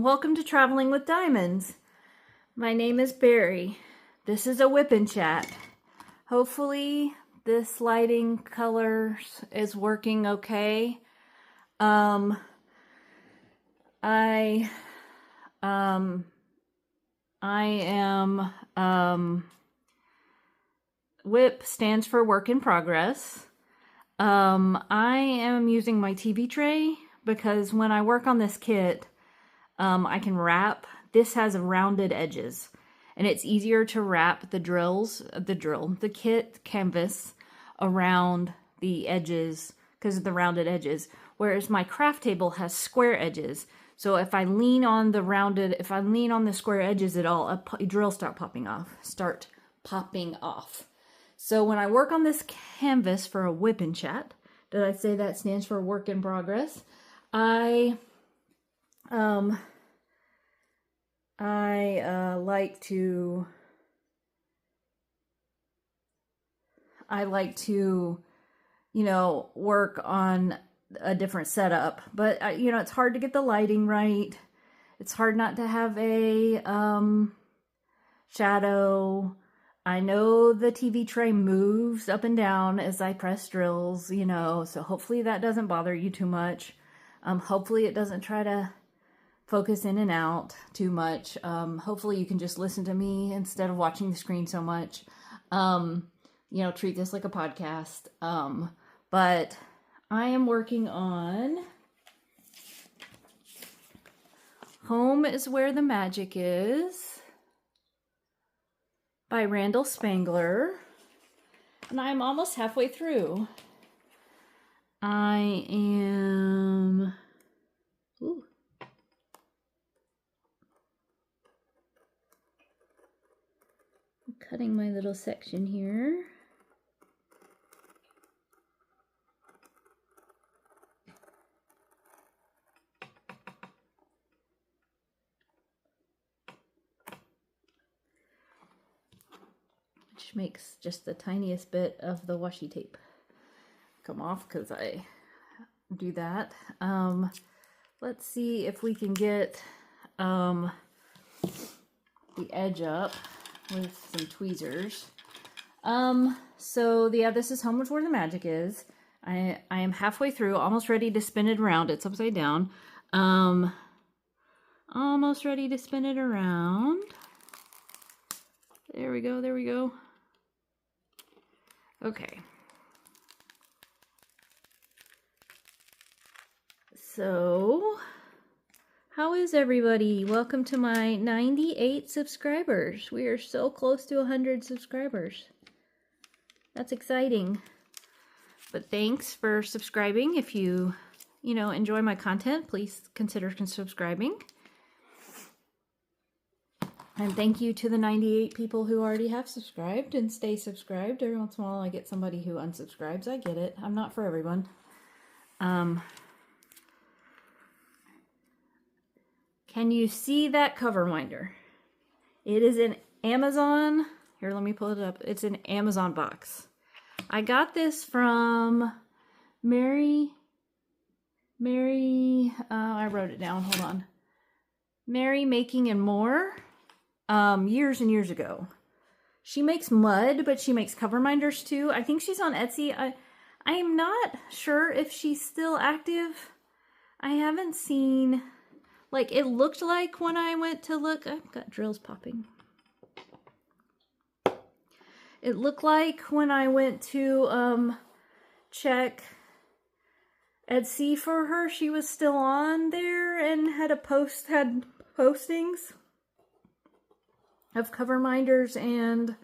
welcome to Traveling with Diamonds. My name is Barry. This is a whip and chat. Hopefully this lighting color is working okay. I am, WIP stands for work in progress. I am using my TV tray because when I work on this kit, I can wrap. This has rounded edges, and it's easier to wrap the kit canvas around the edges because of the rounded edges. Whereas my craft table has square edges. So if I lean on the square edges at all, drills start popping off. So when I work on this canvas for a whip and chat, did I say that stands for work in progress? I like to, work on a different setup, but it's hard to get the lighting right. It's hard not to have a shadow. I know the TV tray moves up and down as I press drills, so hopefully that doesn't bother you too much. Hopefully it doesn't try to focus in and out too much. Hopefully you can just listen to me instead of watching the screen so much. Treat this like a podcast. But I am working on Home is Where the Magic Is by Randall Spangler. And I'm almost halfway through. I am... I'm cutting my little section here. Which makes just the tiniest bit of the washi tape come off because I do that. Let's see if we can get the edge up with some tweezers. This is Home is Where the Magic Is. I am halfway through, almost ready to spin it around. It's upside down. Almost ready to spin it around. There we go. Okay. So, how is everybody? Welcome to my 98 subscribers. We are so close to 100 subscribers. That's exciting. But thanks for subscribing. If you, enjoy my content, please consider subscribing. And thank you to the 98 people who already have subscribed and stay subscribed. Every once in a while I get somebody who unsubscribes. I get it. I'm not for everyone. Can you see that cover minder? It is an Amazon. Here, let me pull it up. It's an Amazon box. I got this from Mary, I wrote it down. Hold on. Mary Making and More. Years and years ago. She makes mud, but she makes cover minders too. I think she's on Etsy. I am not sure if she's still active. I haven't seen, it looked like when I went to look, I've got drills popping. It looked like when I went to, check Etsy for her, she was still on there and had postings of cover minders and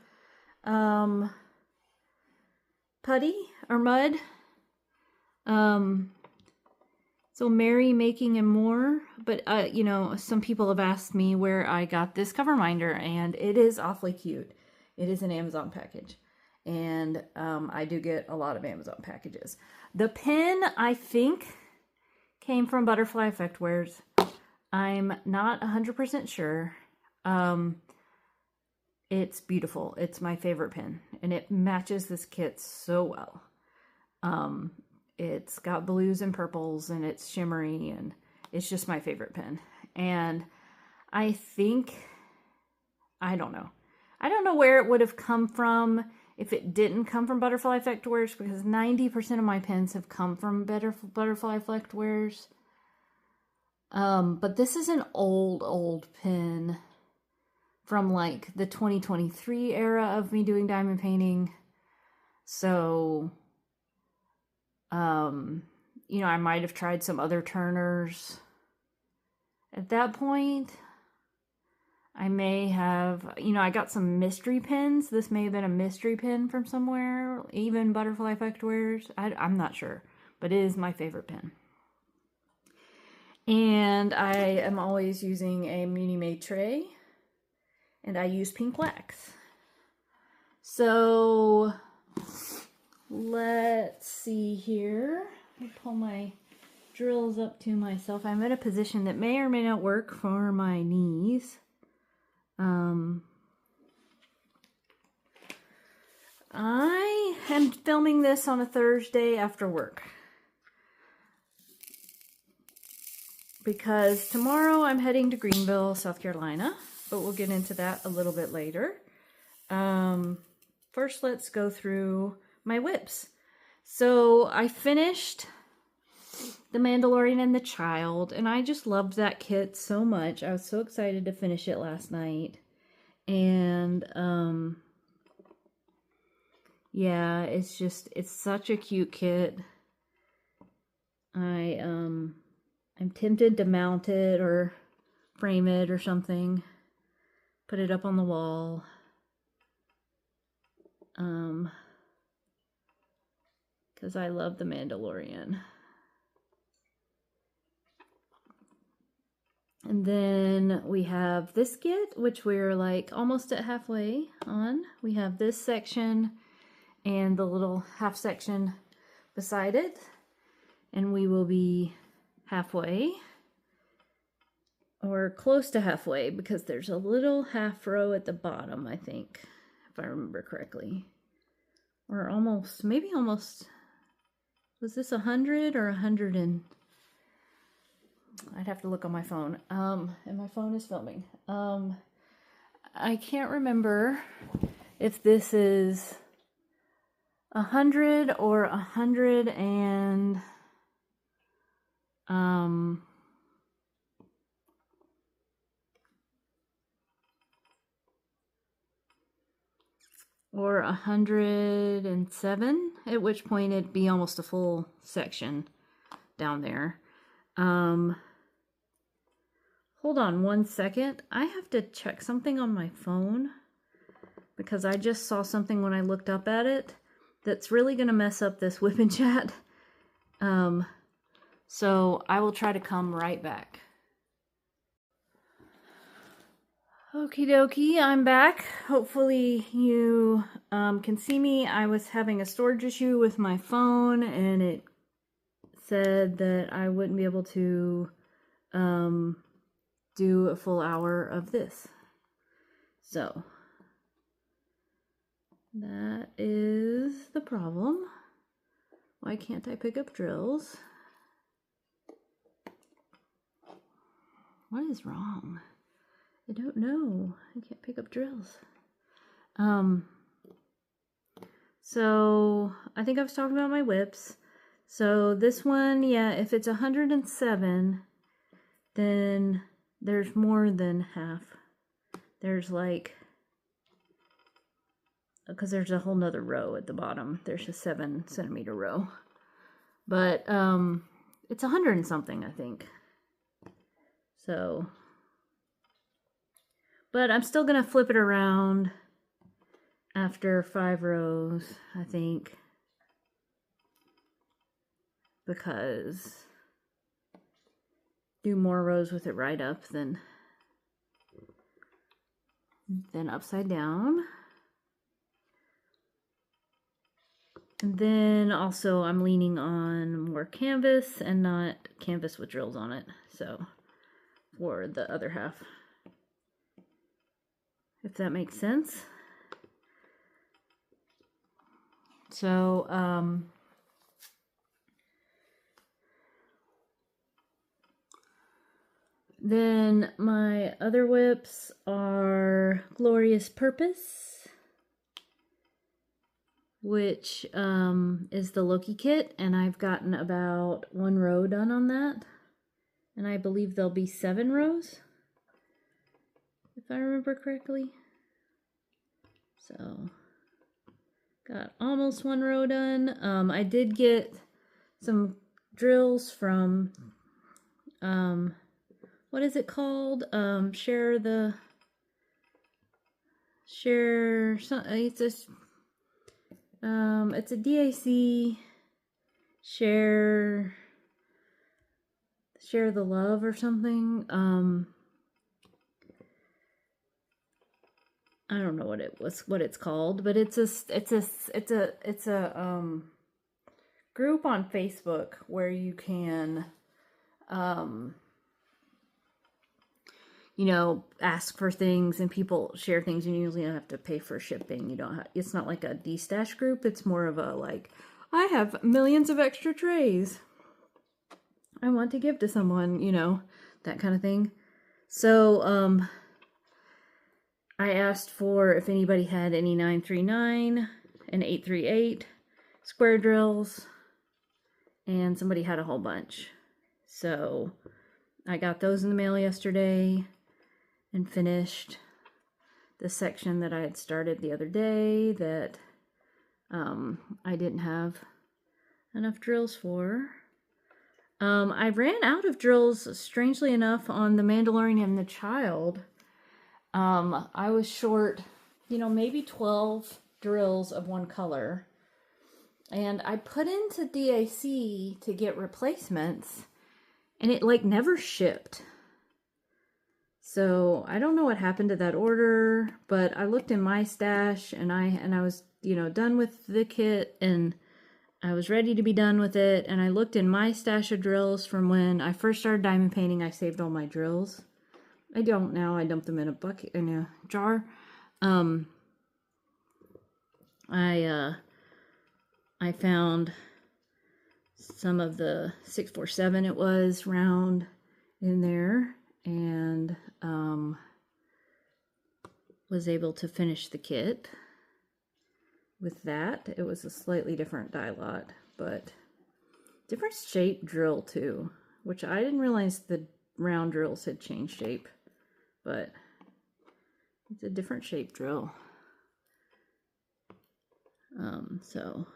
putty or mud. So Mary Making and More, but some people have asked me where I got this cover minder, and it is awfully cute. It is an Amazon package, and I do get a lot of Amazon packages. The pen, I think, came from Butterfly Effect Wares. I'm not 100% sure. It's beautiful. It's my favorite pen, and it matches this kit so well. It's got blues and purples, and it's shimmery, and It's just my favorite pen. And I don't know. I don't know where it would have come from if it didn't come from Butterfly Effect Wares, because 90% of my pens have come from Butterfly Effect Wares. But this is an old pen from like the 2023 era of me doing diamond painting. So, you know, I might have tried some other turners at that point. I may have, you know, I got some mystery pens. This may have been a mystery pen from somewhere, even Butterfly Effect Wares. I'm not sure, but it is my favorite pen. And I am always using a Muni Made tray, and I use pink wax. So let's see here. I'll pull my drills up to myself. I'm in a position that may or may not work for my knees. I am filming this on a Thursday after work because tomorrow I'm heading to Greenville, South Carolina, but we'll get into that a little bit later. First, let's go through my WIPs. So I finished The Mandalorian and the Child, and I just loved that kit so much. I was so excited to finish it last night. And, yeah, it's such a cute kit. I'm tempted to mount it or frame it or something. Put it up on the wall. Because I love The Mandalorian. And then we have this kit, which we're like almost at halfway on. We have this section and the little half section beside it. And we will be halfway, or close to halfway, because there's a little half row at the bottom, I think, if I remember correctly. Or almost, maybe almost, was this 100 or 100 and... I'd have to look on my phone. And my phone is filming. I can't remember if this is 100 or 100 and or 107, at which point it'd be almost a full section down there. Hold on one second. I have to check something on my phone because I just saw something when I looked up at it that's really going to mess up this whip and chat. So I will try to come right back. Okie dokie, I'm back. Hopefully you can see me. I was having a storage issue with my phone and it said that I wouldn't be able to do a full hour of this. So that is the problem. Why can't I pick up drills? What is wrong? I don't know. I can't pick up drills. So I think I was talking about my whips. So this one, yeah, if it's 107, then there's more than half. There's like, because there's a whole nother row at the bottom. There's a 7 centimeter row. But it's 100 and something, I think. So, but I'm still gonna flip it around after 5 rows, I think. Because do more rows with it right up than upside down. And then also I'm leaning on more canvas and not canvas with drills on it. So for the other half, if that makes sense. So Then my other WIPs are Glorious Purpose, which is the Loki kit, and I've gotten about 1 row done on that. And I believe there'll be 7 rows, if I remember correctly. So, got almost 1 row done. I did get some drills from, what is it called? It's a DAC share the love or something. I don't know what it's called, but it's a group on Facebook where you can you know, ask for things and people share things, and you usually don't have to pay for shipping. You don't have, it's not like a D-stash group. It's more of a like, I have millions of extra trays I want to give to someone, you know, that kind of thing. So, I asked for if anybody had any 939 and 838 square drills, and somebody had a whole bunch. So, I got those in the mail yesterday and finished the section that I had started the other day that I didn't have enough drills for. I ran out of drills, strangely enough, on the Mandalorian and the Child. I was short, you know, maybe 12 drills of one color. And I put into DAC to get replacements, and it like never shipped. So I don't know what happened to that order, but I looked in my stash, and I was, you know, done with the kit, and I was ready to be done with it. And I looked in my stash of drills from when I first started diamond painting. I saved all my drills. I don't now. I dump them in a bucket, in a jar. I found some of the 647, it was round in there, and was able to finish the kit with that. It was a slightly different die lot, but different shape drill too, which I didn't realize the round drills had changed shape, but it's a different shape drill. So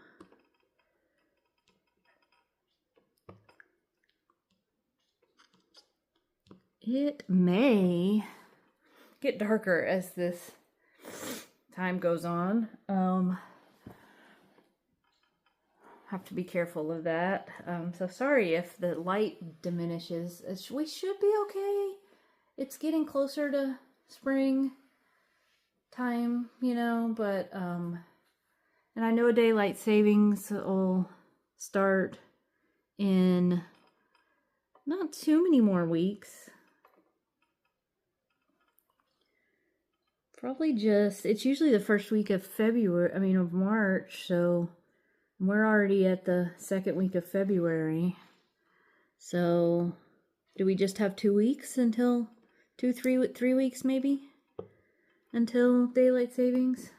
it may get darker as this time goes on. Have to be careful of that. So sorry if the light diminishes. We should be okay. It's getting closer to spring time, you know, but and I know daylight savings will start in not too many more weeks. Probably just, it's usually the first week of of March, so we're already at the second week of February. So, do we just have 2 weeks until, 3 weeks maybe, until daylight savings?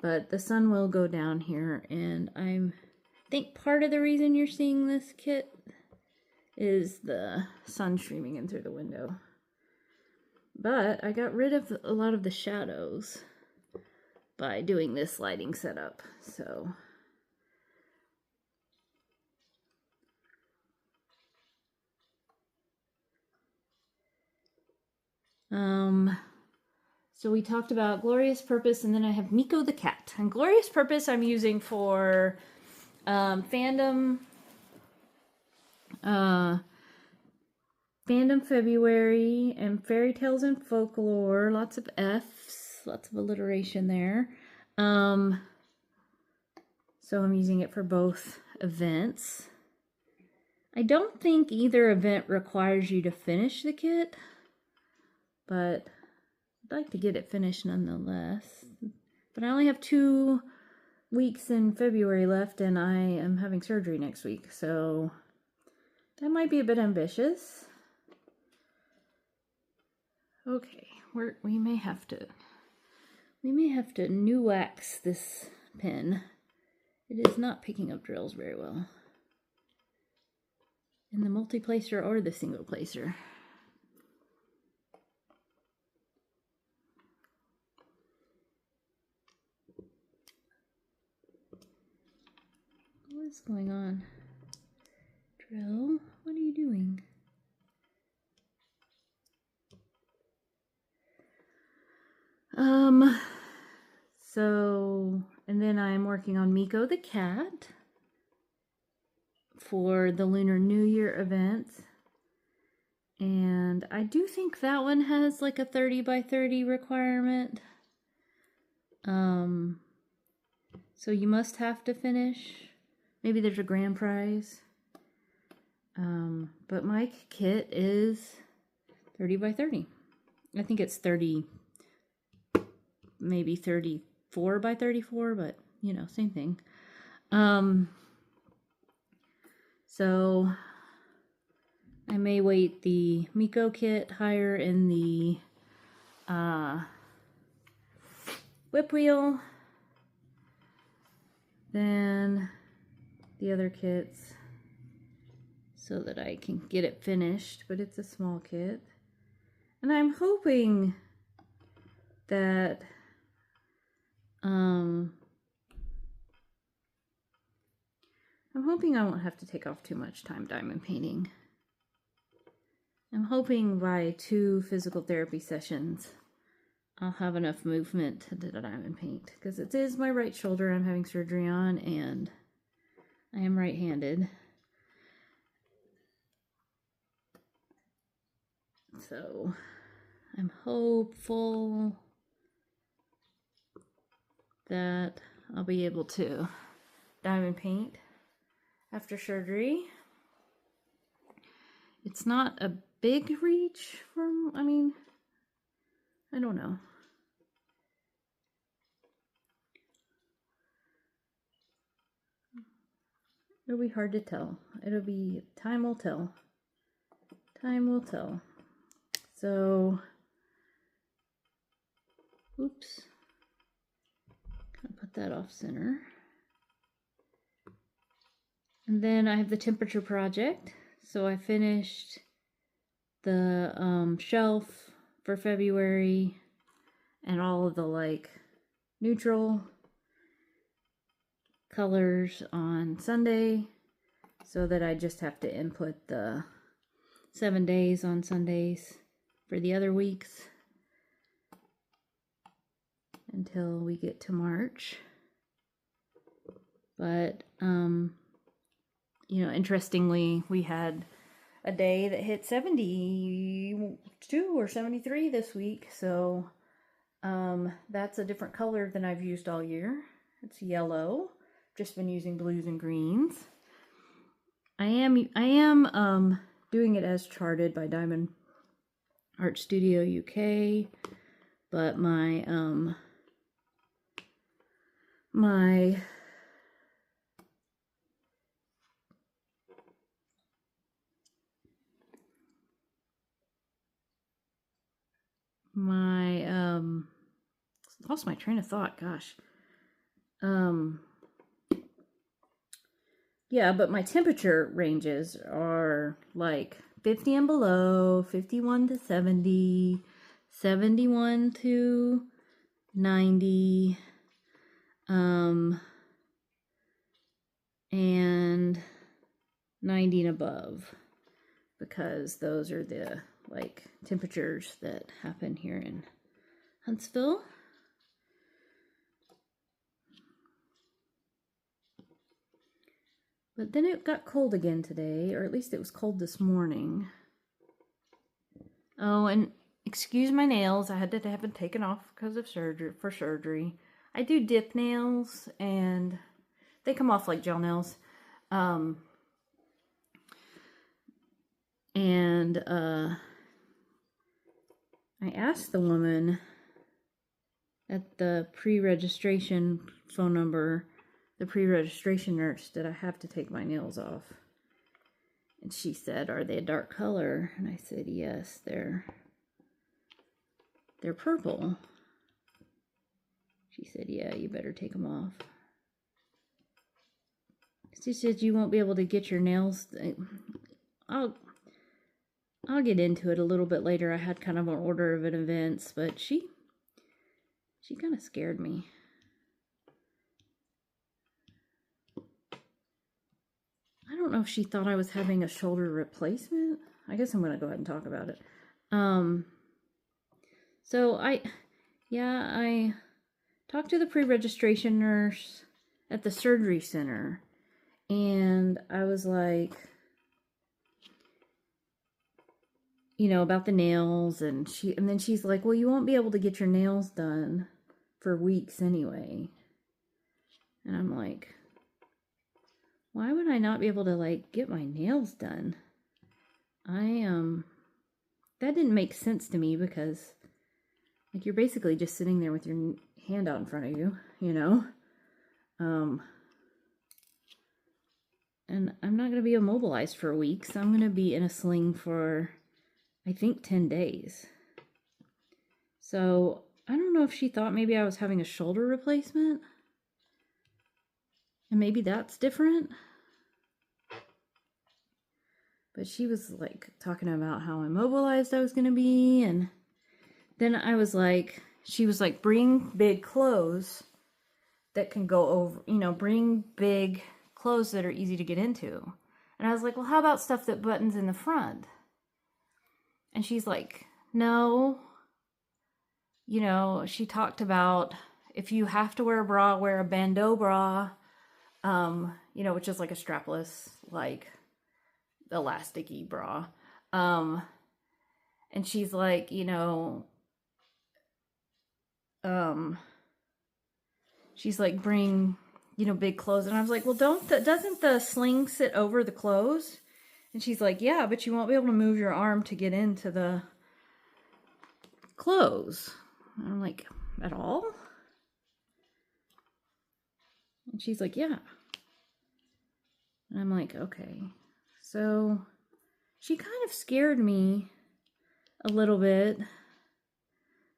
But the sun will go down here, and I think part of the reason you're seeing this kit is the sun streaming in through the window. But I got rid of a lot of the shadows by doing this lighting setup, so. So we talked about Glorious Purpose, and then I have Miko the Cat. And Glorious Purpose I'm using for fandom February and Fairy Tales and Folklore. Lots of F's, lots of alliteration there. So I'm using it for both events. I don't think either event requires you to finish the kit, but I'd like to get it finished nonetheless. But I only have 2 weeks in February left, and I am having surgery next week, so that might be a bit ambitious. Okay, we may have to new wax this pen. It is not picking up drills very well in the multi-placer or the single placer. What is going on? Drill, what are you doing? So, and then I'm working on Miko the cat for the Lunar New Year event. And I do think that one has like a 30 by 30 requirement. So you must have to finish. Maybe there's a grand prize. But my kit is 30 by 30. I think it's 30, maybe 34 by 34, but you know, same thing. So I may weight the Miko kit higher in the whip wheel than the other kits so that I can get it finished, but it's a small kit. And I'm hoping that I won't have to take off too much time diamond painting. I'm hoping by 2 physical therapy sessions I'll have enough movement to diamond paint, because it is my right shoulder I'm having surgery on, and I am right-handed. So I'm hopeful that I'll be able to diamond paint after surgery. It's not a big reach from, I mean, I don't know. It'll be hard to tell. Time will tell. Time will tell. So, oops. Gonna put that off center. And then I have the temperature project. So I finished the shelf for February and all of the like neutral colors on Sunday, so that I just have to input the 7 days on Sundays for the other weeks until we get to March. But you know, interestingly, we had a day that hit 72 or 73 this week, so that's a different color than I've used all year. It's yellow. Just been using blues and greens. I am doing it as charted by Diamond Art Studio UK, but my lost my train of thought, gosh. Yeah, but my temperature ranges are like 50 and below, 51 to 70, 71 to 90, and 90 and above, because those are the like temperatures that happen here in Huntsville. But then it got cold again today, or at least it was cold this morning. Oh, and excuse my nails. I had to have them taken off because of surgery. I do dip nails, and they come off like gel nails. I asked the woman at the pre-registration phone number, the pre-registration nurse, did I have to take my nails off? And she said, are they a dark color? And I said, yes, they're They're purple. She said, yeah, you better take them off. She said you won't be able to get your nails. I'll get into it a little bit later. I had kind of an order of events, but she kind of scared me. I don't know if she thought I was having a shoulder replacement. I guess I'm going to go ahead and talk about it. So I talked to the pre-registration nurse at the surgery center, and I was like, you know, about the nails, and then she's like, well, you won't be able to get your nails done for weeks anyway. And I'm like, why would I not be able to, like, get my nails done? That didn't make sense to me, because, like, you're basically just sitting there with your hand out in front of you, you know? And I'm not going to be immobilized for weeks. I'm going to be in a sling for, I think, 10 days. So, I don't know if she thought maybe I was having a shoulder replacement. And maybe that's different. But she was, like, talking about how immobilized I was going to be. And then I was like, she was like, bring big clothes that can go over, you know, bring big clothes that are easy to get into. And I was like, well, how about stuff that buttons in the front? And she's like, no. You know, she talked about if you have to wear a bra, wear a bandeau bra, you know, which is like a strapless, like, elasticy bra. And she's like, you know, she's like, bring, you know, big clothes. And I was like, well, doesn't the sling sit over the clothes? And she's like, yeah, but you won't be able to move your arm to get into the clothes. And I'm like, at all? And she's like, yeah. And I'm like, okay. So she kind of scared me a little bit,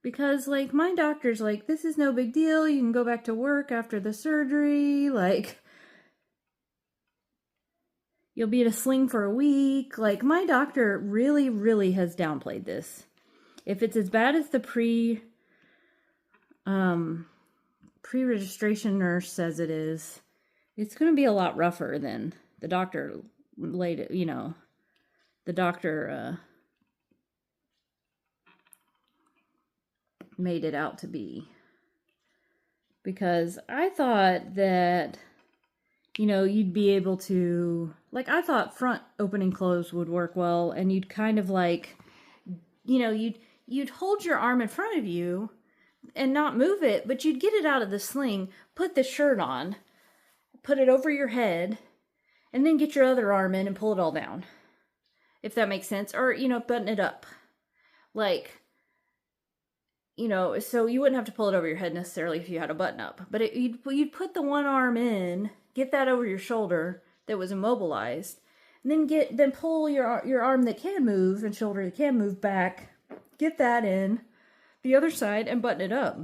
because, like, my doctor's like, this is no big deal. You can go back to work after the surgery. Like, you'll be in a sling for a week. Like, my doctor really, really has downplayed this. If it's as bad as the pre-registration nurse says it is, it's going to be a lot rougher than the doctor laid it, you know, the doctor made it out to be. Because I thought that, you know, you'd be able to, like, I thought front opening clothes would work well, and you'd kind of, like, you know, you'd hold your arm in front of you and not move it, but you'd get it out of the sling, put the shirt on, put it over your head, and then get your other arm in and pull it all down. If that makes sense. Or, you know, button it up. Like, you know, so you wouldn't have to pull it over your head necessarily if you had a button up. But you'd put the one arm in, get that over your shoulder that was immobilized, and then pull your arm that can move and shoulder that can move back, get that in the other side, and button it up.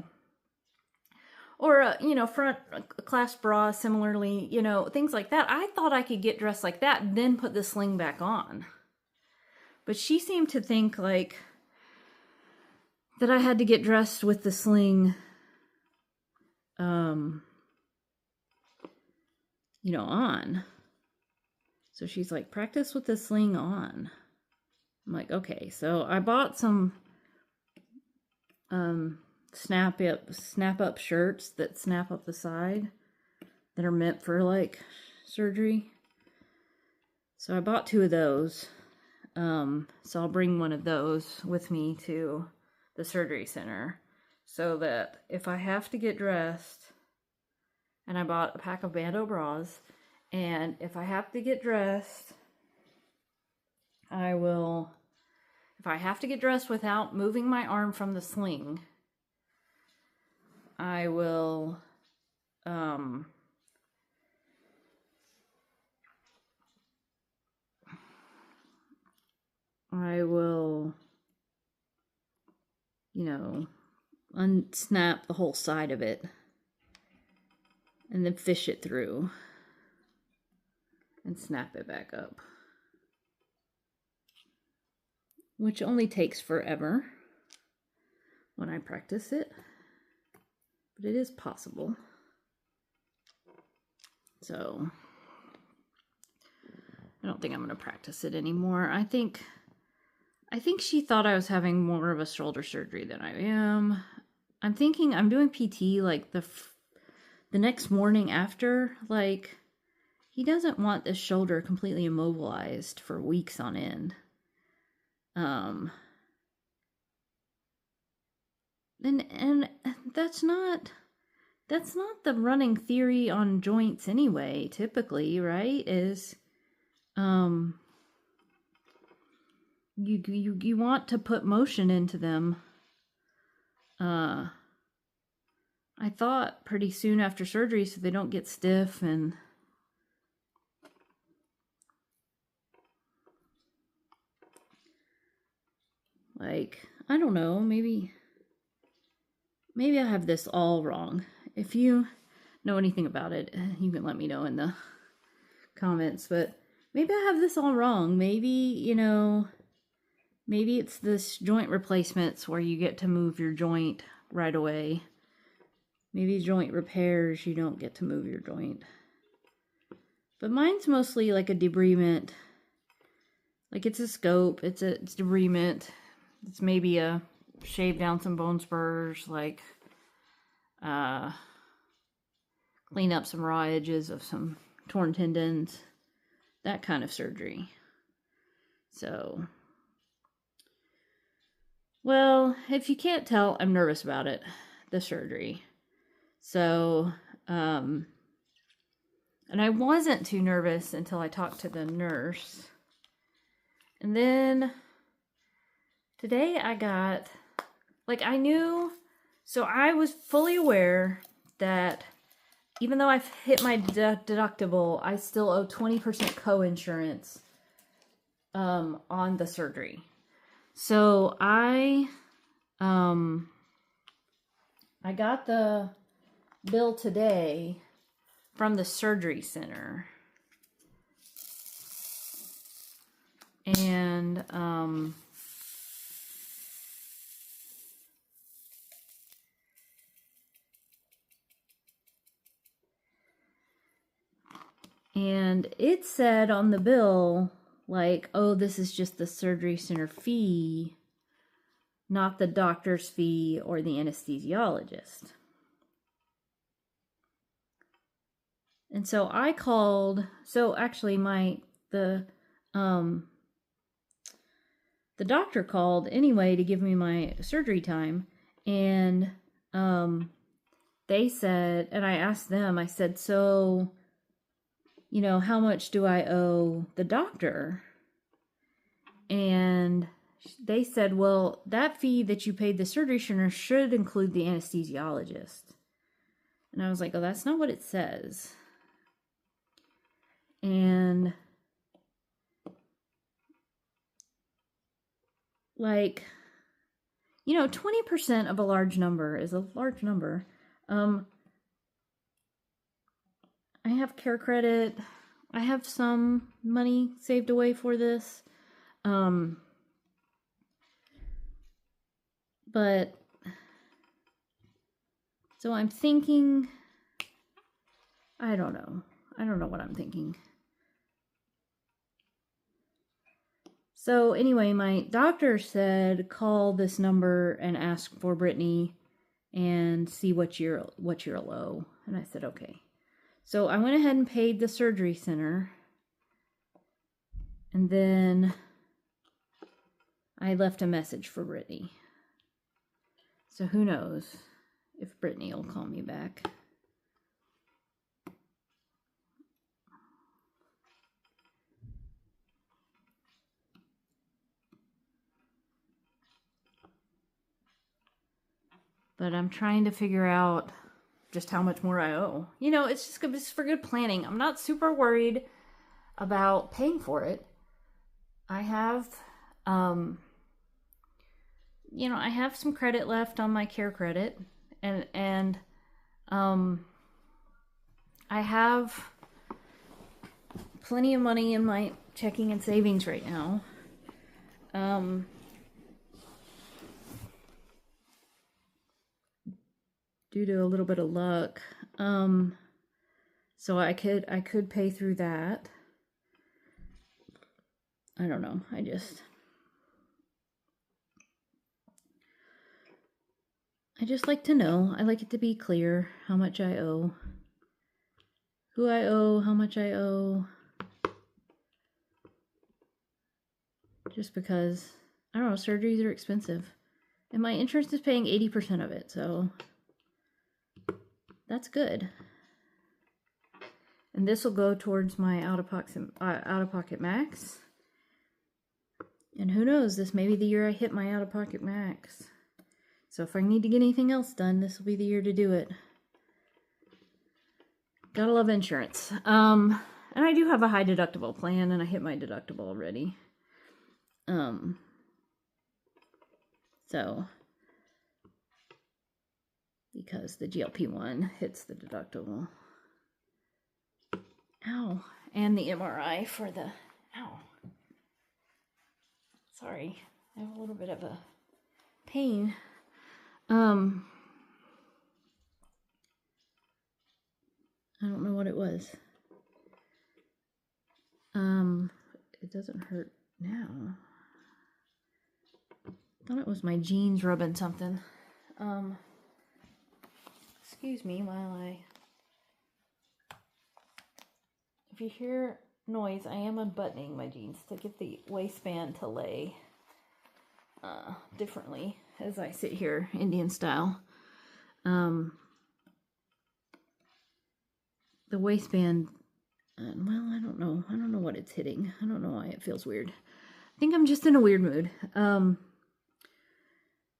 Or, you know, front clasp bra, similarly, you know, things like that. I thought I could get dressed like that and then put the sling back on. But she seemed to think, like, that I had to get dressed with the sling, you know, on. So she's like, practice with the sling on. I'm like, okay. So I bought some snap up shirts that snap up the side that are meant for, like, surgery. So I bought 2 of those. So I'll bring one of those with me to the surgery center, so that if I have to get dressed, and I bought a pack of bandeau bras, and if I have to get dressed, if I have to get dressed without moving my arm from the sling, I will, you know, unsnap the whole side of it and then fish it through and snap it back up, which only takes forever when I practice it, but it is possible. So I don't think I'm going to practice it anymore. I think she thought I was having more of a shoulder surgery than I am. I'm thinking I'm doing PT like the next morning after. Like, he doesn't want this shoulder completely immobilized for weeks on end. And that's not the running theory on joints anyway, typically, right? Is you want to put motion into them. I thought pretty soon after surgery so they don't get stiff, and like, I don't know, maybe I have this all wrong. If you know anything about it, you can let me know in the comments, but maybe I have this all wrong. Maybe, you know, maybe it's this joint replacements where you get to move your joint right away. Maybe joint repairs, you don't get to move your joint. But mine's mostly like a debridement. Like, it's a scope, it's debridement. It's maybe a shave down some bone spurs, like clean up some raw edges of some torn tendons, that kind of surgery. So, well, if you can't tell, I'm nervous about it, the surgery. So, and I wasn't too nervous until I talked to the nurse. And then today I got, like, I knew, so I was fully aware that even though I've hit my deductible, I still owe 20% co-insurance on the surgery. So I got the bill today from the surgery center. And it said on the bill, like, oh, this is just the surgery center fee, not the doctor's fee or the anesthesiologist. And so I called, so actually the doctor called anyway to give me my surgery time, and they said, and I asked them, I said, so, you know, how much do I owe the doctor? And they said, well, that fee that you paid the surgery center should include the anesthesiologist. And I was like, oh, that's not what it says. And like, you know, 20% of a large number is a large number. I have care credit. I have some money saved away for this. But so I'm thinking, I don't know what I'm thinking. So anyway, my doctor said, call this number and ask for Brittany and see what you're low. And I said, okay. So I went ahead and paid the surgery center. And then I left a message for Brittany. So who knows if Brittany will call me back. But I'm trying to figure out just how much more I owe. You know, it's just for good planning. I'm not super worried about paying for it. I have, you know, I have some credit left on my care credit, and I have plenty of money in my checking and savings right now. Due to a little bit of luck. So I could pay through that. I don't know. I just like to know. I like it to be clear how much I owe, who I owe, how much I owe. Just because, I don't know, surgeries are expensive. And my insurance is paying 80% of it, so that's good. And this will go towards my out-of-pocket max. And who knows, this may be the year I hit my out-of-pocket max. So if I need to get anything else done, this will be the year to do it. Gotta love insurance. And I do have a high deductible plan, and I hit my deductible already. So, because the GLP-1 hits the deductible. Ow. And the MRI for the, ow. Sorry, I have a little bit of a pain. I don't know what it was. It doesn't hurt now. Thought it was my jeans rubbing something. Excuse me while if you hear noise, I am unbuttoning my jeans to get the waistband to lay differently as I sit here Indian style. The waistband, well, I don't know what it's hitting. I don't know why it feels weird. I think I'm just in a weird mood.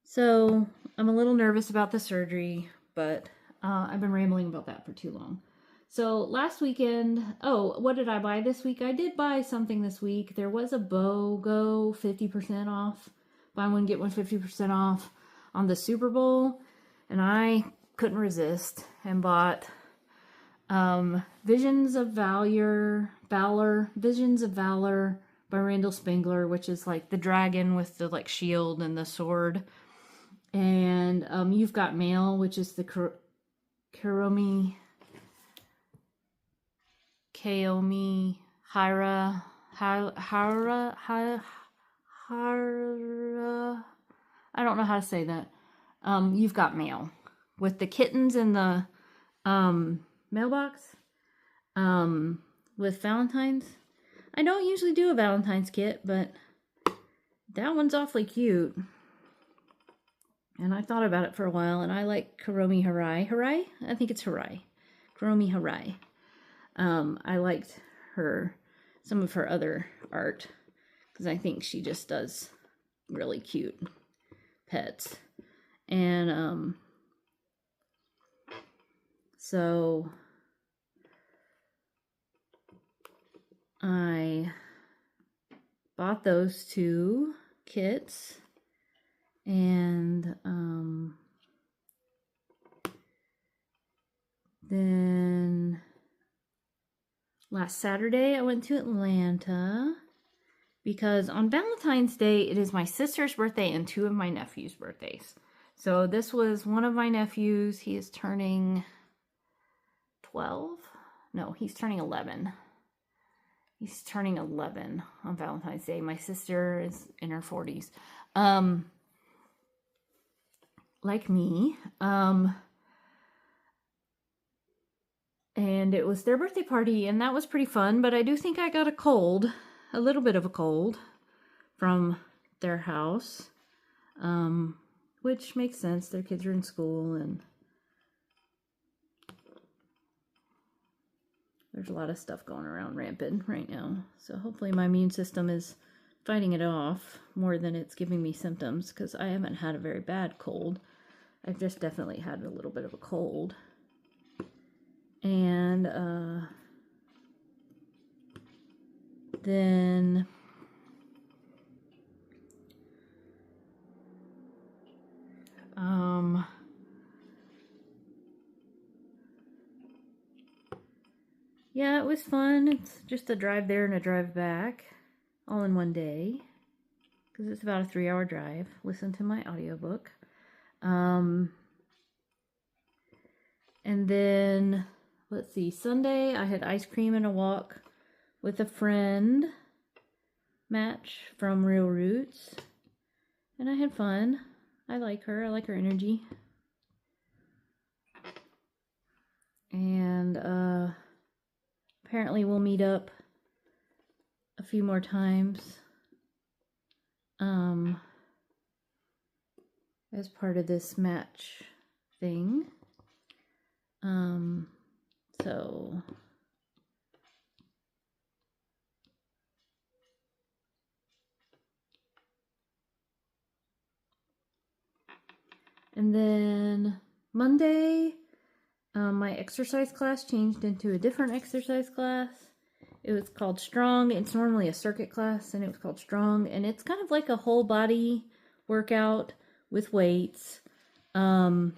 So I'm a little nervous about the surgery, but I've been rambling about that for too long. So last weekend, what did I buy this week? I did buy something this week. There was a BOGO 50% off. Buy one, get one 50% off on the Super Bowl. And I couldn't resist and bought Visions of Valor by Randall Spengler, which is like the dragon with the like shield and the sword. And You've Got Mail, which is the Kaomi Hira. I don't know how to say that. You've Got Mail with the kittens in the mailbox with Valentine's. I don't usually do a Valentine's kit, but that one's awfully cute. And I thought about it for a while, and I like Kaomi Hirai. Hirai? I think it's Hirai. Kaomi Hirai. I liked some of her other art, because I think she just does really cute pets. And so I bought those two kits, and then last Saturday I went to Atlanta because on Valentine's Day it is my sister's birthday and two of my nephews' birthdays. So this was one of my nephews. He is turning 12? No, he's turning 11. He's turning 11 on Valentine's Day. My sister is in her 40s. Like me. And it was their birthday party, and that was pretty fun, but I do think I got a little bit of a cold from their house, which makes sense. Their kids are in school, and there's a lot of stuff going around rampant right now. So hopefully my immune system is fighting it off more than it's giving me symptoms, because I haven't had a very bad cold. I've just definitely had a little bit of a cold. And then yeah, it was fun. It's just a drive there and a drive back, all in one day, because it's about a 3-hour drive. Listen to my audiobook. And then, let's see, Sunday I had ice cream and a walk with a friend, Match from Real Roots, and I had fun. I like her energy. And apparently we'll meet up a few more times as part of this match thing. So and then Monday, my exercise class changed into a different exercise class. It was called Strong. It's normally a circuit class, and it was called Strong. And it's kind of like a whole body workout with weights to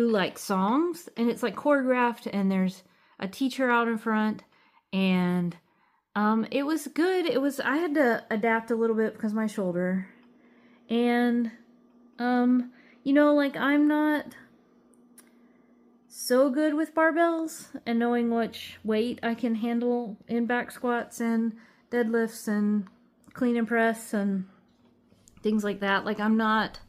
like songs. And it's like choreographed, and there's a teacher out in front. And it was good. I had to adapt a little bit because of my shoulder. And, you know, like I'm not so good with barbells and knowing which weight I can handle in back squats and deadlifts and clean and press and things like that. Like I'm not,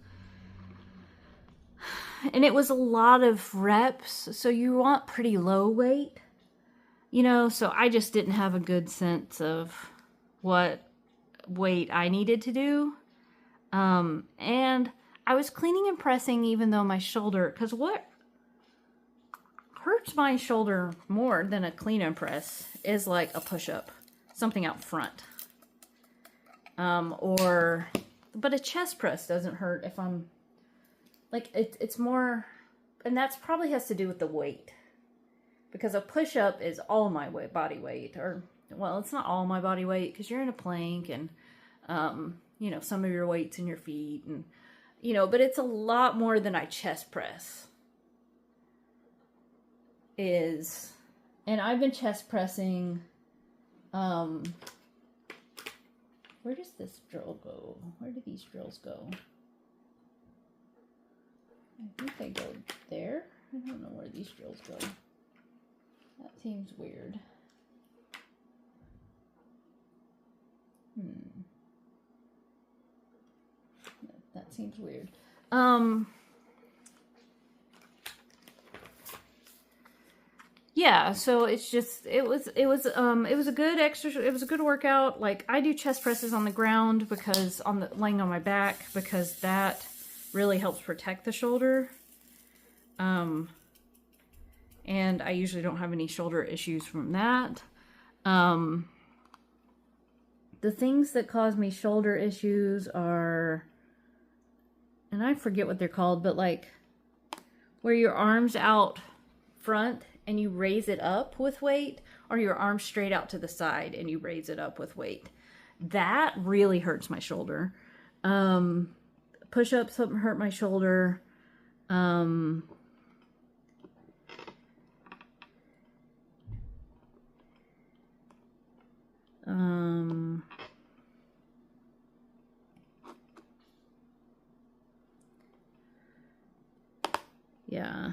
and it was a lot of reps, so you want pretty low weight, you know, so I just didn't have a good sense of what weight I needed to do. And I was cleaning and pressing even though my shoulder, because what hurts my shoulder more than a clean and press is like a push-up, something out front. But a chest press doesn't hurt if I'm, like, it's more, and that's probably has to do with the weight. Because a push-up is all my body weight, or, well, it's not all my body weight, because you're in a plank, and, you know, some of your weight's in your feet, and, you know, but it's a lot more than I chest press. And I've been chest pressing, where does this drill go? Where do these drills go? I think they go there. I don't know where these drills go. That seems weird. That seems weird. Yeah, so it's just, it was a good exercise. It was a good workout. Like I do chest presses on the ground because laying on my back, because that really helps protect the shoulder. And I usually don't have any shoulder issues from that. The things that cause me shoulder issues are, and I forget what they're called, but like where your arm's out front and you raise it up with weight, or your arms straight out to the side and you raise it up with weight. That really hurts my shoulder. Push-ups hurt my shoulder. Yeah,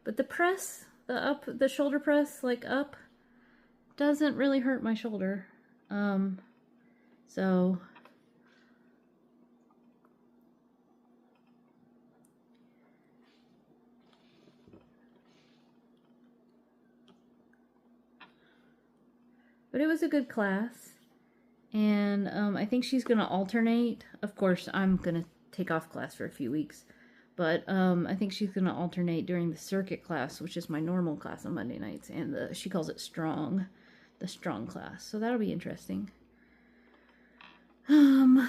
but the press, the shoulder press, like up, doesn't really hurt my shoulder. So but it was a good class, and I think she's gonna alternate. Of course, I'm gonna take off class for a few weeks, but I think she's gonna alternate during the circuit class, which is my normal class on Monday nights, and she calls it Strong, the Strong class. So that'll be interesting. Then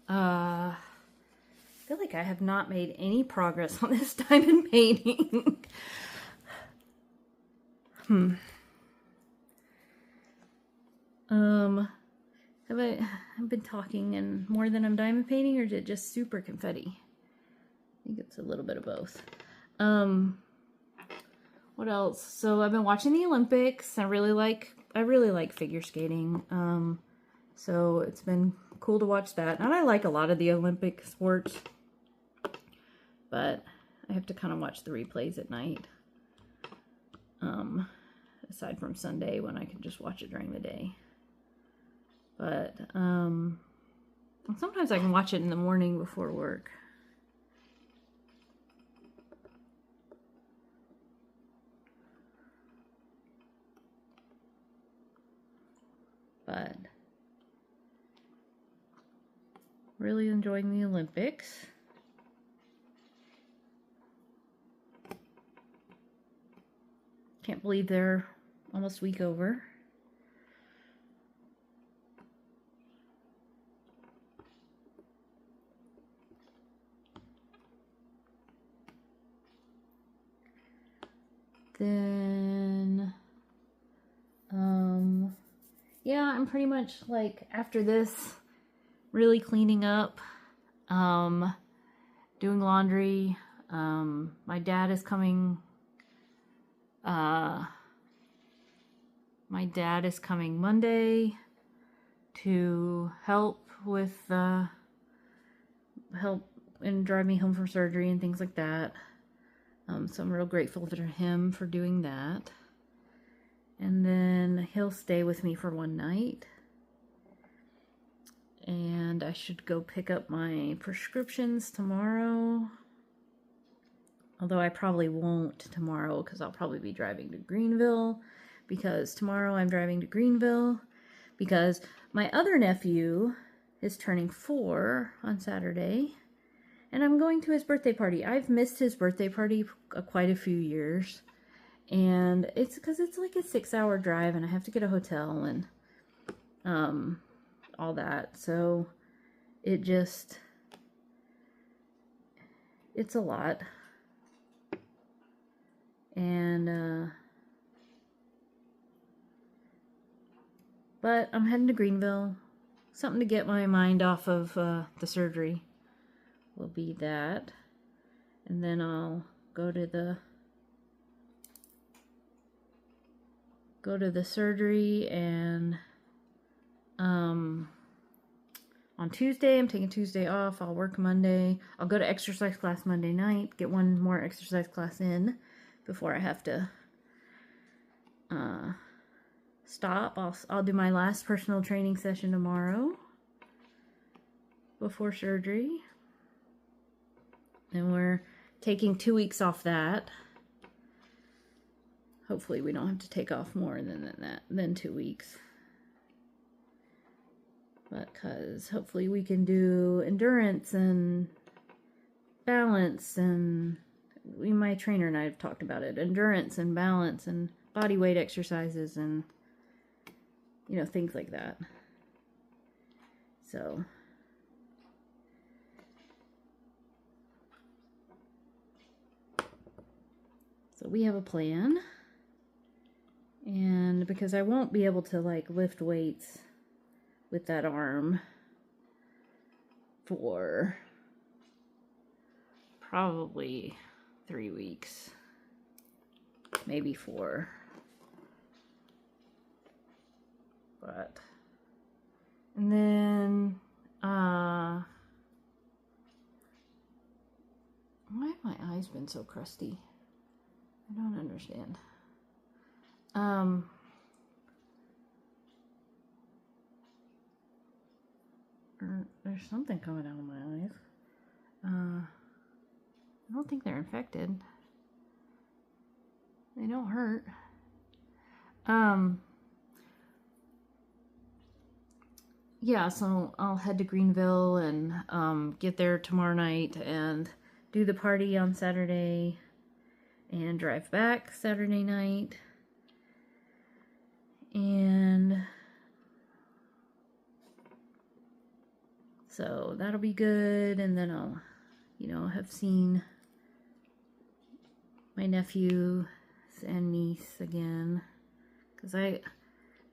I feel like I have not made any progress on this diamond painting. I've been talking and more than I'm diamond painting, or is it just super confetti? I think it's a little bit of both. What else? So I've been watching the Olympics. I really like figure skating. So it's been cool to watch that. And I like a lot of the Olympic sports, but I have to kind of watch the replays at night. Aside from Sunday when I can just watch it during the day. But sometimes I can watch it in the morning before work. But really enjoying the Olympics. Can't believe they're almost a week over. Then, yeah, I'm pretty much like after this, really cleaning up, doing laundry. My dad is coming. My dad is coming Monday to help and drive me home from surgery and things like that. So I'm real grateful to him for doing that. And then he'll stay with me for one night. And I should go pick up my prescriptions tomorrow. Although I probably won't tomorrow because I'll probably be driving to Greenville. Because tomorrow I'm driving to Greenville because my other nephew is turning 4 on Saturday. And I'm going to his birthday party. I've missed his birthday party quite a few years. And it's because it's like a 6-hour drive and I have to get a hotel and all that. So it's a lot. And but I'm heading to Greenville. Something to get my mind off of the surgery will be that. And then I'll go to the surgery, and on Tuesday, I'm taking Tuesday off. I'll work Monday. I'll go to exercise class Monday night, get one more exercise class in before I have to stop. I'll do my last personal training session tomorrow before surgery. And we're taking 2 weeks off that. Hopefully we don't have to take off more than 2 weeks. Because hopefully we can do endurance and balance, and my trainer and I have talked about it. Endurance and balance and body weight exercises and, things like that. So we have a plan. And because I won't be able to lift weights with that arm for probably 3 weeks, maybe 4. And then why have my eyes been so crusty? I don't understand. There's something coming out of my eyes. I don't think they're infected. They don't hurt. Yeah, so I'll head to Greenville and get there tomorrow night and do the party on Saturday and drive back Saturday night. And so that'll be good. And then I'll, have seen my nephew and niece again. Because I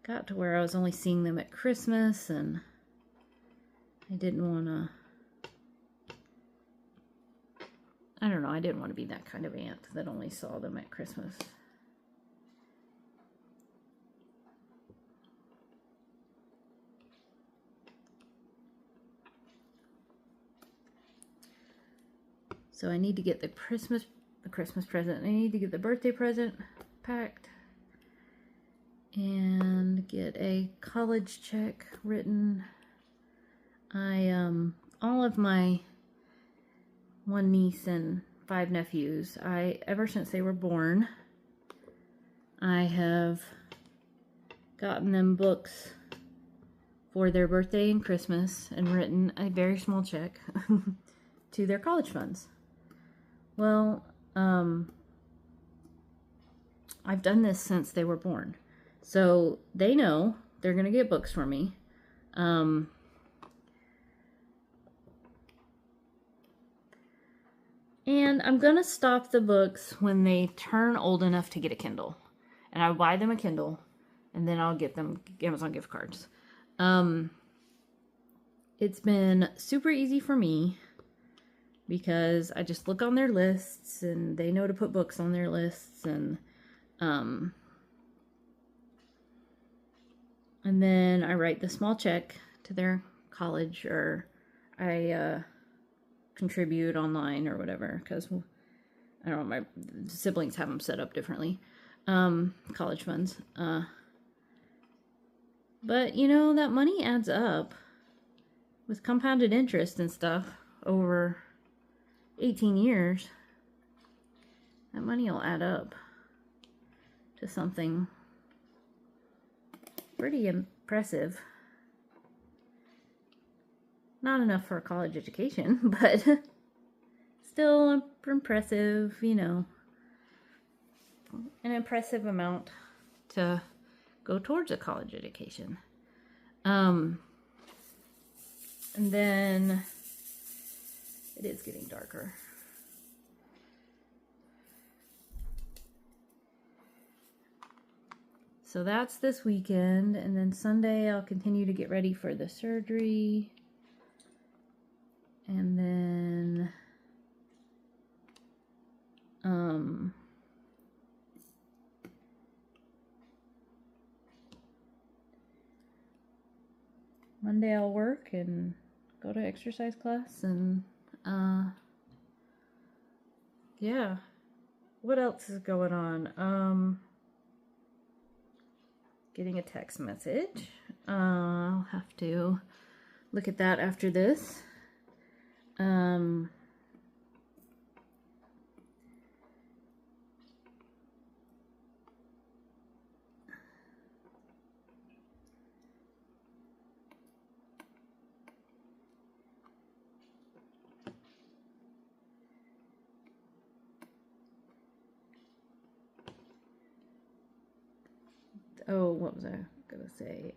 got to where I was only seeing them at Christmas. And I didn't want to, I don't know, I didn't want to be that kind of aunt that only saw them at Christmas. So I need to get the Christmas present. I need to get the birthday present packed and get a college check written. All of my 1 niece and 5 nephews, ever since they were born, I have gotten them books for their birthday and Christmas and written a very small check to their college funds. Well, I've done this since they were born. So they know they're going to get books from me. And I'm going to stop the books when they turn old enough to get a Kindle. And I'll buy them a Kindle, and then I'll get them Amazon gift cards. It's been super easy for me because I just look on their lists, and they know to put books on their lists, and then I write the small check to their college, or I contribute online or whatever, because I don't know, my siblings have them set up differently, college funds. But you know, that money adds up with compounded interest and stuff over 18 years. That money will add up to something pretty impressive. Not enough for a college education, but still impressive, you know. An impressive amount to go towards a college education. And then it is getting darker. So that's this weekend, and then Sunday I'll continue to get ready for the surgery. And then Monday I'll work and go to exercise class, and yeah. What else is going on? Getting a text message. I'll have to look at that after this. Oh, what was I gonna say?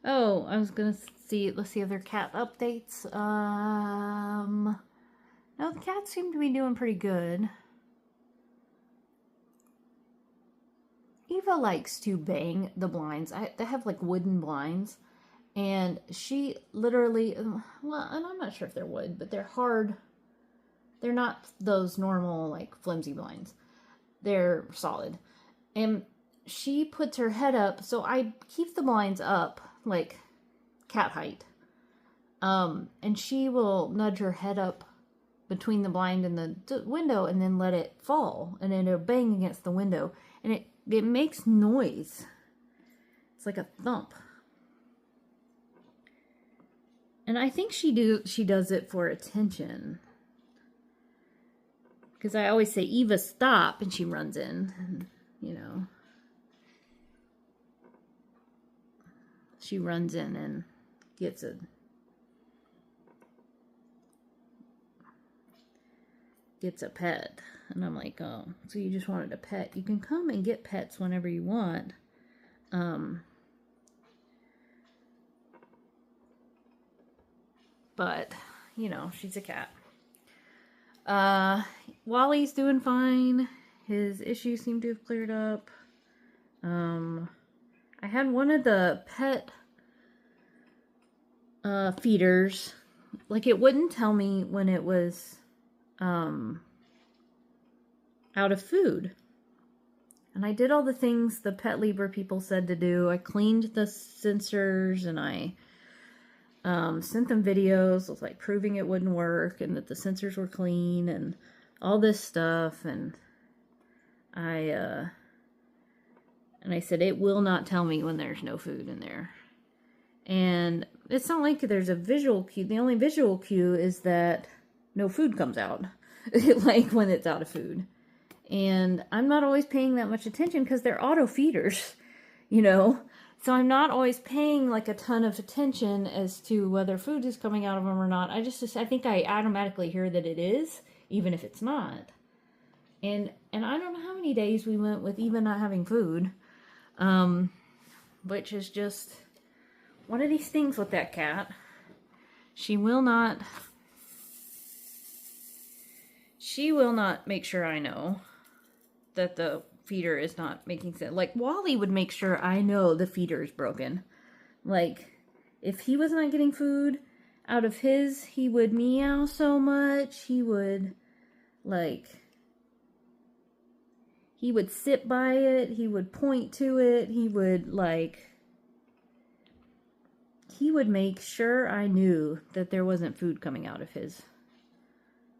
Oh, I was gonna see, let's see other cat updates. No, the cats seem to be doing pretty good. Eva likes to bang the blinds. They have like wooden blinds, and she literally, well, and I'm not sure if they're wood, but they're hard. They're not those normal, like, flimsy blinds. They're solid. And she puts her head up, so I keep the blinds up, like, cat height. And she will nudge her head up between the blind and the window and then let it fall. And then it'll bang against the window. And it makes noise. It's like a thump. And I think she does it for attention. Because I always say, Eva, stop, and she runs in, and, you know. She runs in and gets a pet. And I'm like, oh, so you just wanted a pet. You can come and get pets whenever you want. But, you know, she's a cat. Wally's doing fine. His issues seem to have cleared up. I had one of the pet feeders, like it wouldn't tell me when it was out of food. And I did all the things the Pet Libra people said to do. I cleaned the sensors and I sent them videos of like proving it wouldn't work and that the sensors were clean and all this stuff. And I said, it will not tell me when there's no food in there. And it's not like there's a visual cue. The only visual cue is that no food comes out, like when it's out of food. And I'm not always paying that much attention because they're auto feeders, you know? So I'm not always paying like a ton of attention as to whether food is coming out of them or not. I think I automatically hear that it is, even if it's not. And I don't know how many days we went with even not having food, which is just one of these things with that cat. She will not make sure I know that the feeder is not making sense. Like, Wally would make sure I know the feeder is broken. Like, if he was not getting food out of his, he would meow so much. He would, like, he would sit by it. He would point to it. He would, like, he would make sure I knew that there wasn't food coming out of his.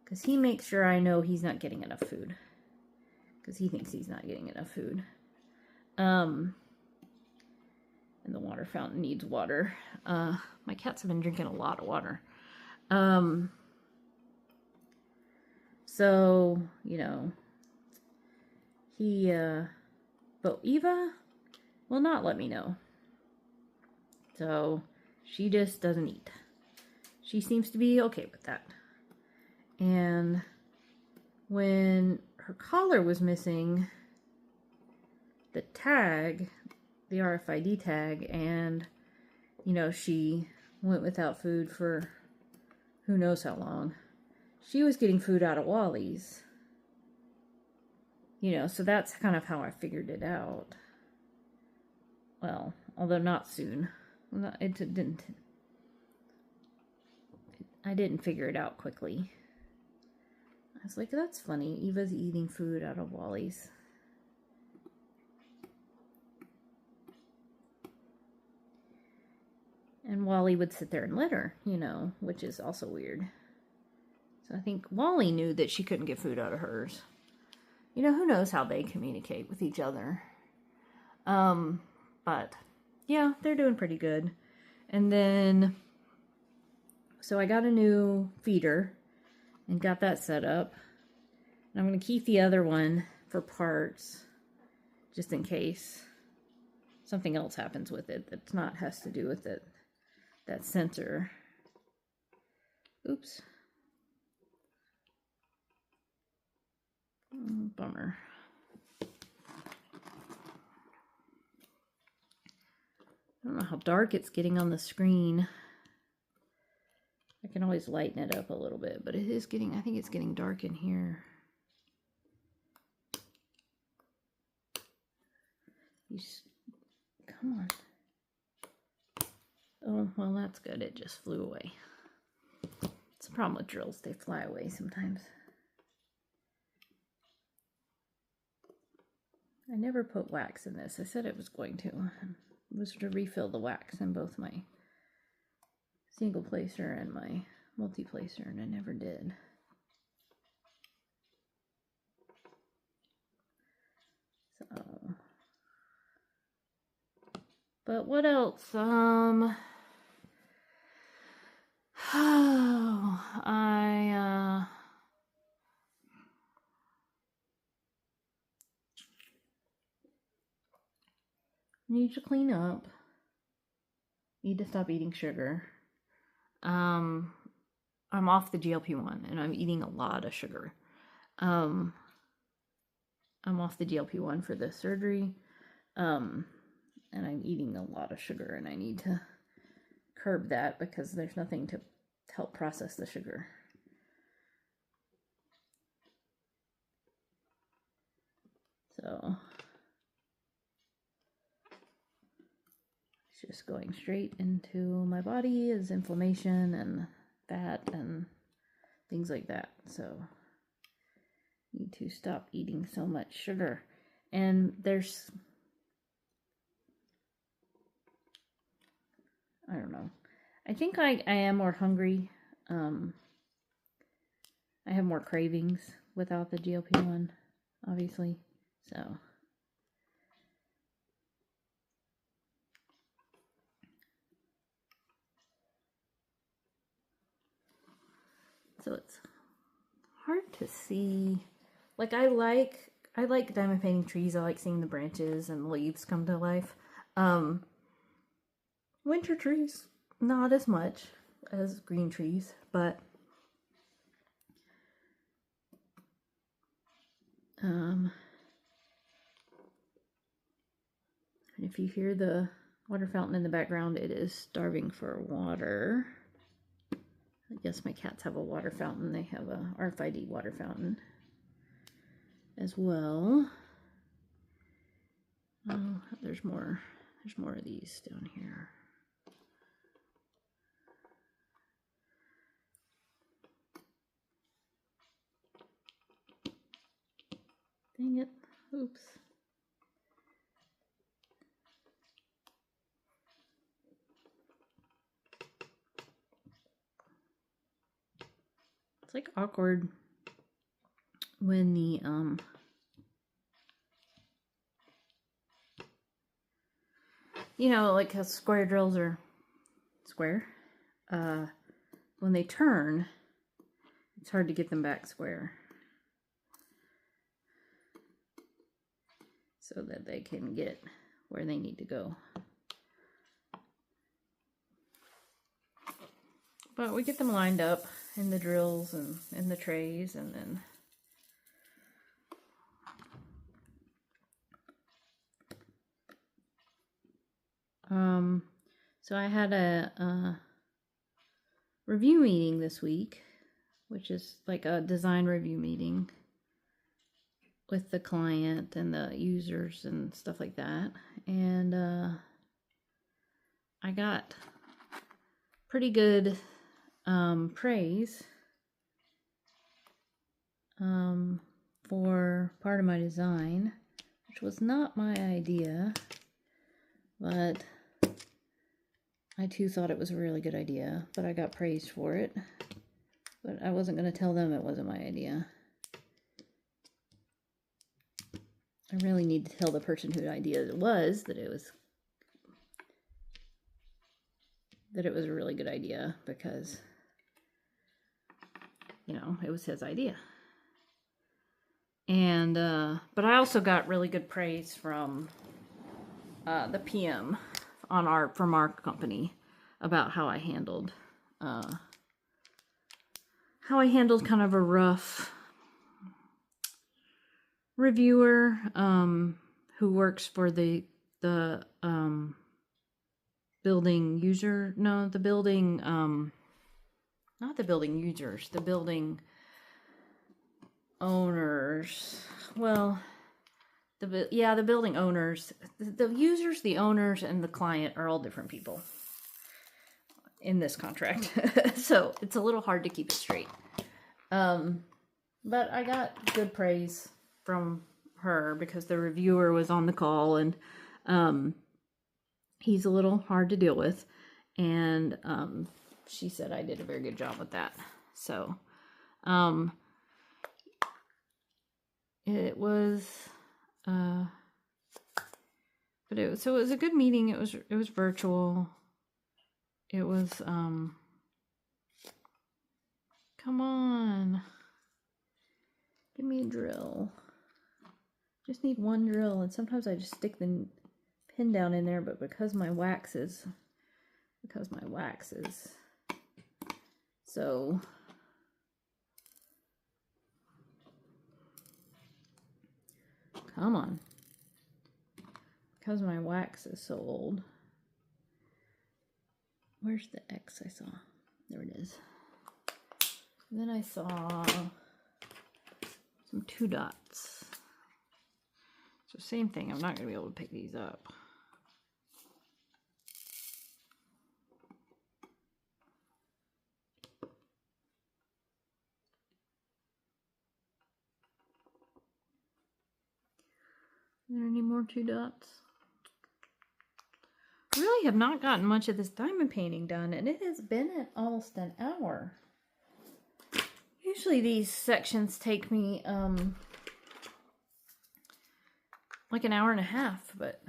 Because he makes sure I know he's not getting enough food. Because he thinks he's not getting enough food. And the water fountain needs water. My cats have been drinking a lot of water. So, you know, but Eva will not let me know. So, she just doesn't eat. She seems to be okay with that. And when her collar was missing, the tag, the RFID tag, and, you know, she went without food for who knows how long. She was getting food out of Wally's. You know, so that's kind of how I figured it out. Well, although not soon. I didn't figure it out quickly. I was like, that's funny. Eva's eating food out of Wally's. And Wally would sit there and let her, you know, which is also weird. So I think Wally knew that she couldn't get food out of hers. You know, who knows how they communicate with each other. But yeah, they're doing pretty good. And then, so I got a new feeder and got that set up. And I'm going to keep the other one for parts, just in case something else happens with it that's not has to do with it. That sensor. Oops. Bummer. I don't know how dark it's getting on the screen. I can always lighten it up a little bit, but it is getting, I think it's getting dark in here. Come on. Oh, well, that's good. It just flew away. It's a problem with drills. They fly away sometimes. I never put wax in this. I said it was going to. It was to refill the wax in both my single placer and my multi-placer, and I never did. So, but what else? I need to clean up. Need to stop eating sugar. I'm off the GLP-1 and I'm eating a lot of sugar. I'm off the GLP-1 for this surgery. And I'm eating a lot of sugar and I need to curb that because there's nothing to help process the sugar. So just going straight into my body as inflammation and fat and things like that. So need to stop eating so much sugar. And there's, I don't know, I think I am more hungry. I have more cravings without the GLP-1, obviously. So it's hard to see. Like I like diamond painting trees. I like seeing the branches and leaves come to life. Winter trees, not as much as green trees, but and if you hear the water fountain in the background, it is starving for water. I guess my cats have a water fountain. They have a RFID water fountain as well. Oh, there's more of these down here. Dang it. Oops. It's like awkward when the you know, like how square drills are square. When they turn, it's hard to get them back square, so that they can get where they need to go. But we get them lined up in the drills and in the trays, and then so I had a review meeting this week, which is like a design review meeting with the client and the users and stuff like that. And I got pretty good praise for part of my design, which was not my idea, but I too thought it was a really good idea, but I got praised for it. But I wasn't going to tell them it wasn't my idea. I really need to tell the person whose idea it was that it was a really good idea, because, you know, it was his idea. And but I also got really good praise from the PM from our company about how I handled kind of a rough reviewer who works for the building user, no, the building, not the building users, the building owners. Well, the building owners, the users, the owners, and the client are all different people in this contract. So it's a little hard to keep it straight. But I got good praise from her because the reviewer was on the call, and he's a little hard to deal with, and she said I did a very good job with that. So it was it was a good meeting. It was virtual. It was come on, give me a drill. Just need one drill, and sometimes I just stick the pin down in there, but because my wax is so come on, because my wax is so old. Where's the X I saw? There it is. And then I saw some 2 dots. So same thing, I'm not going to be able to pick these up. there any more 2 dots? Really have not gotten much of this diamond painting done, and it has been at almost an hour. Usually these sections take me like an hour and a half, but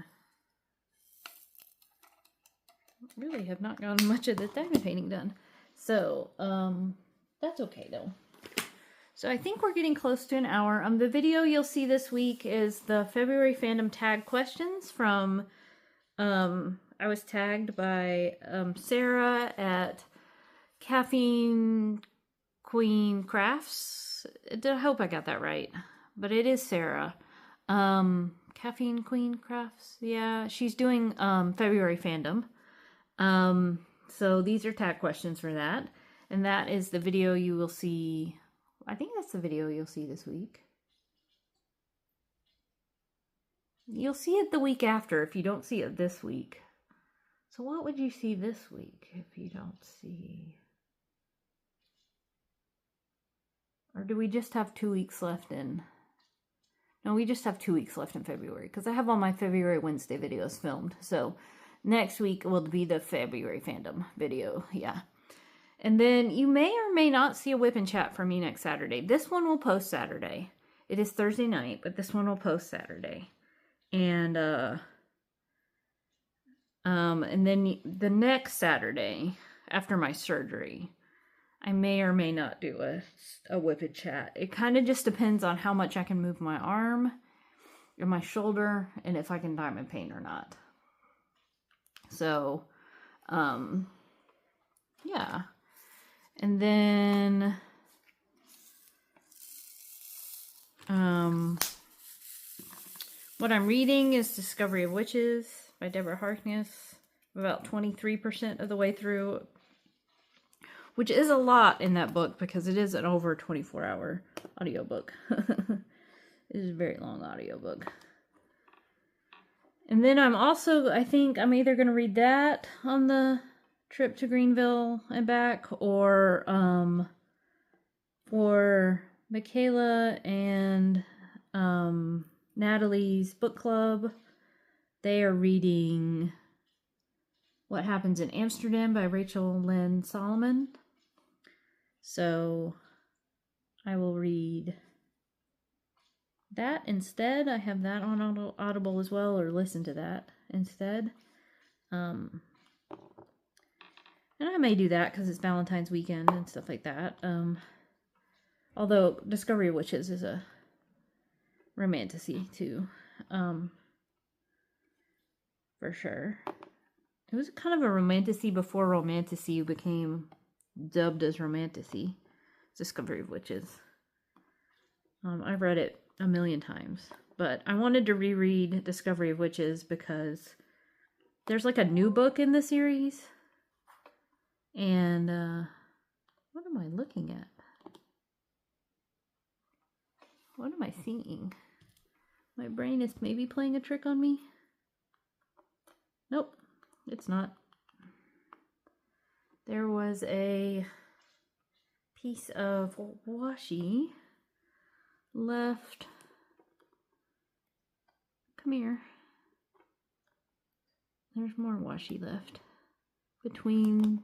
really have not gotten much of this diamond painting done. So that's okay though. So I think we're getting close to an hour. The video you'll see this week is the February fandom tag questions from, I was tagged by Sarah at Caffeine Queen Crafts. I hope I got that right, but it is Sarah. Caffeine Queen Crafts. Yeah, she's doing February fandom. So these are tag questions for that. And that is the video you will see. I think that's the video you'll see this week. You'll see it the week after if you don't see it this week. So what would you see this week if you don't see? Or do we just have 2 weeks left in? No, we just have 2 weeks left in February because I have all my February Wednesday videos filmed. So next week will be the February fandom video. Yeah. And then you may or may not see a whip and chat from me next Saturday. This one will post Saturday. It is Thursday night, but this one will post Saturday. And then the next Saturday after my surgery, I may or may not do a whip and chat. It kind of just depends on how much I can move my arm and my shoulder and if I can diamond paint or not. So, yeah. And then, what I'm reading is Discovery of Witches by Deborah Harkness. I'm about 23% of the way through, which is a lot in that book because it is an over 24-hour audiobook. It is a very long audiobook. And then I'm also, I think I'm either going to read that on the trip to Greenville and back, or for Michaela and Natalie's book club, they are reading What Happens in Amsterdam by Rachel Lynn Solomon. So I will read that instead. I have that on Audible as well, or listen to that instead. And I may do that because it's Valentine's weekend and stuff like that. Although Discovery of Witches is a romantasy too, for sure. It was kind of a romantasy before romantasy became dubbed as romantasy. Discovery of Witches. I've read it a million times, but I wanted to reread Discovery of Witches because there's like a new book in the series. And, what am I looking at? What am I seeing? My brain is maybe playing a trick on me. Nope, it's not. There was a piece of washi left. Come here. There's more washi left between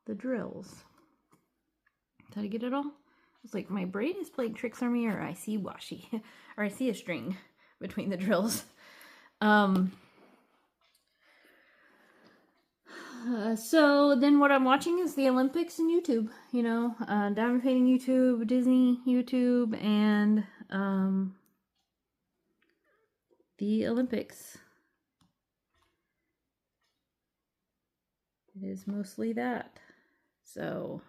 the drills. Did I get it all? It's like my brain is playing tricks on me, or I see washi, or I see a string between the drills. So then what I'm watching is the Olympics and YouTube, you know, diamond painting YouTube, Disney YouTube, and the Olympics. It is mostly that. So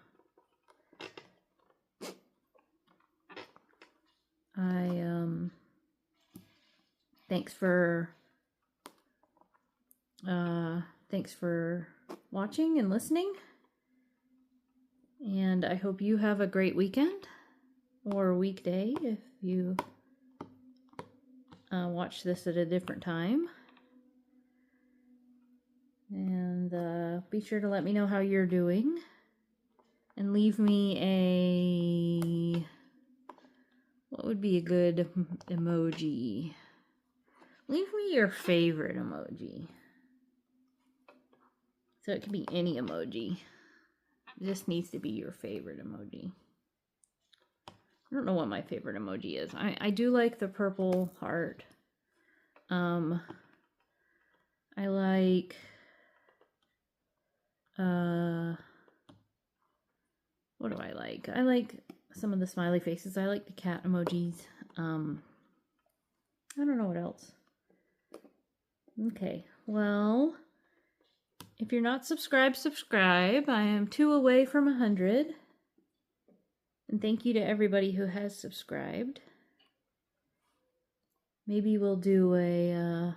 thanks for watching and listening, and I hope you have a great weekend or weekday if you watch this at a different time. And be sure to let me know how you're doing, and leave me what would be a good emoji? Leave me your favorite emoji. So it can be any emoji. This needs to be your favorite emoji. I don't know what my favorite emoji is. I do like the purple heart. I like what do I like? I like some of the smiley faces. I like the cat emojis. I don't know what else. Okay, well, if you're not subscribed, subscribe. I am 2 away from 100. And thank you to everybody who has subscribed. Maybe we'll do a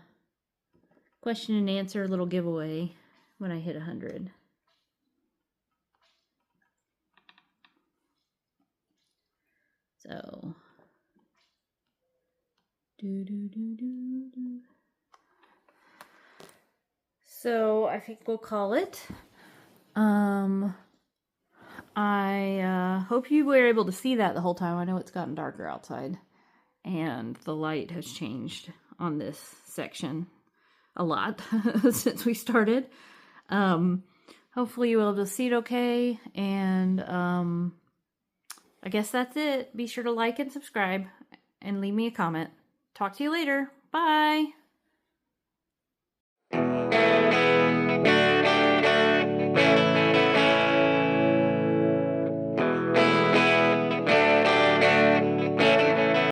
question and answer little giveaway when I hit 100. So, So I think we'll call it. I hope you were able to see that the whole time. I know it's gotten darker outside, and the light has changed on this section a lot since we started. Hopefully you will be able to see it okay, and I guess that's it. Be sure to like and subscribe, and leave me a comment. Talk to you later. Bye!